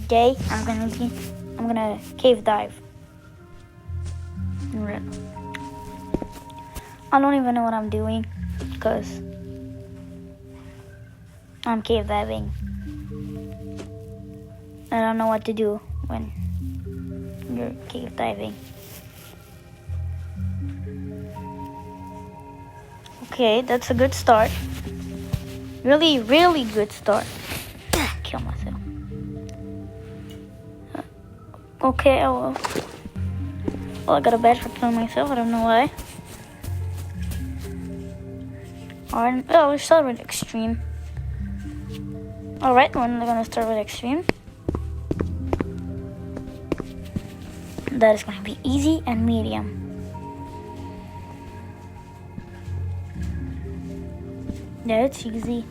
today I'm gonna cave dive. I don't even know what I'm doing because I'm cave diving. I don't know what to do when you're cave diving. Okay, that's a good start. Really, really good start. Kill myself. Okay, well, I got a badge for killing myself. I don't know why. Alright, let's start with extreme. Alright, we're gonna start with extreme. That is gonna be easy and medium. Yeah, it's easy.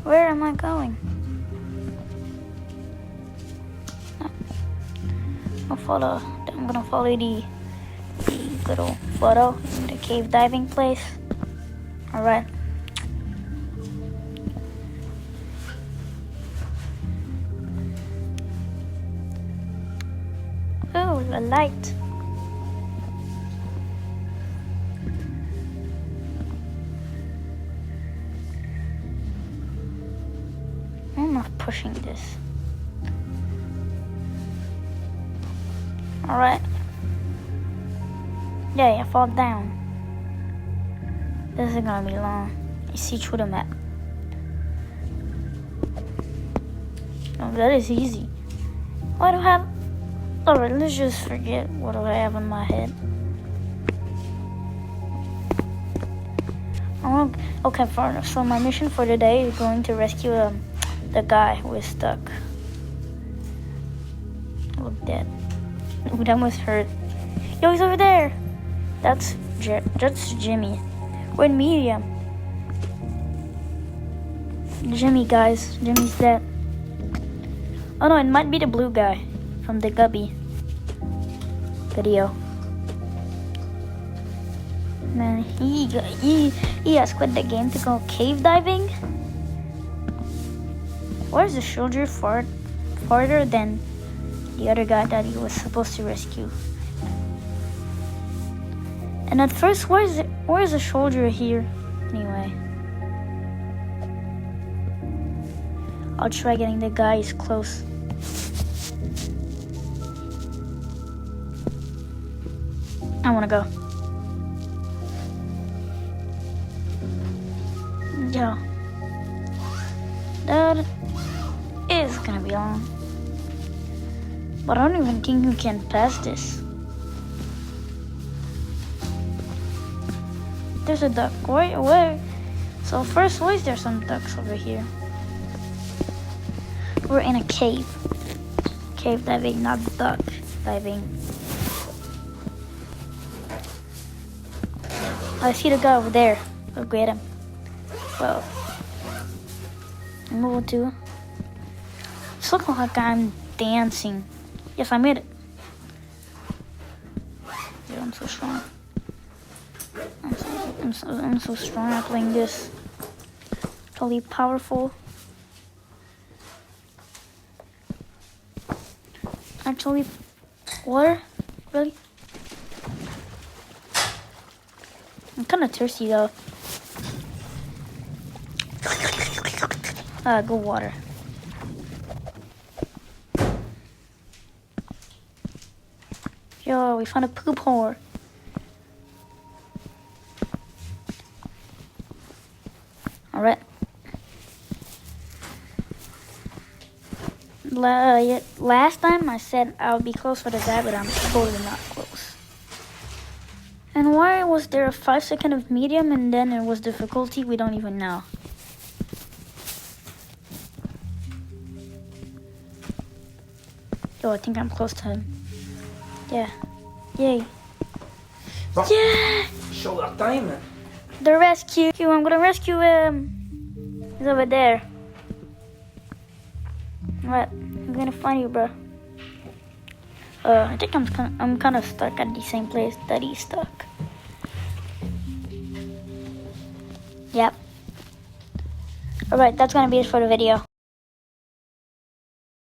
Where am I going? I'm gonna follow the little photo in the cave diving place. Alright. Oh, the light. I'm not pushing this. Alright. Yeah, I fall down. This is gonna be long. You see through the map. Oh, that is easy. Why do I have... Alright, let's just forget what I have in my head. Okay, so my mission for today is going to rescue the guy who is stuck. Look dead. Ooh, that must hurt. Yo, he's over there. That's Jimmy. We're in medium. Jimmy, guys. Jimmy's dead. Oh no, it might be the blue guy from the Gubby video. Man, he has quit the game to go cave diving. Where's the soldier farther than the other guy that he was supposed to rescue? And at first, where's the soldier here? Anyway, I'll try getting the guys close. I wanna go. Yo, that is gonna be long. But I don't even think you can pass this. There's a duck. Where? So first, why is there some ducks over here? We're in a cave. Cave diving, not duck diving. I see the guy over there. Go get him. Well, I'm able to. It's looking like I'm dancing. Yes, I made it. Yeah, I'm so strong. I'm so strong at playing this. Totally powerful. Actually, water? Really? I'm kind of thirsty though. Go water. Yo, we found a poop hole. Alright. Last time I said I would be close for the guy, but I'm totally not close. And why was there a 5 second of medium and then there was difficulty? We don't even know. Yo, I think I'm close to him. Yeah. Yay. Bon. Yeah! Show our time. The rescue. I'm gonna rescue him. He's over there. What? I'm gonna find you, bro. I think I'm kind of stuck at the same place that he's stuck. Yep. Alright, that's gonna be it for the video.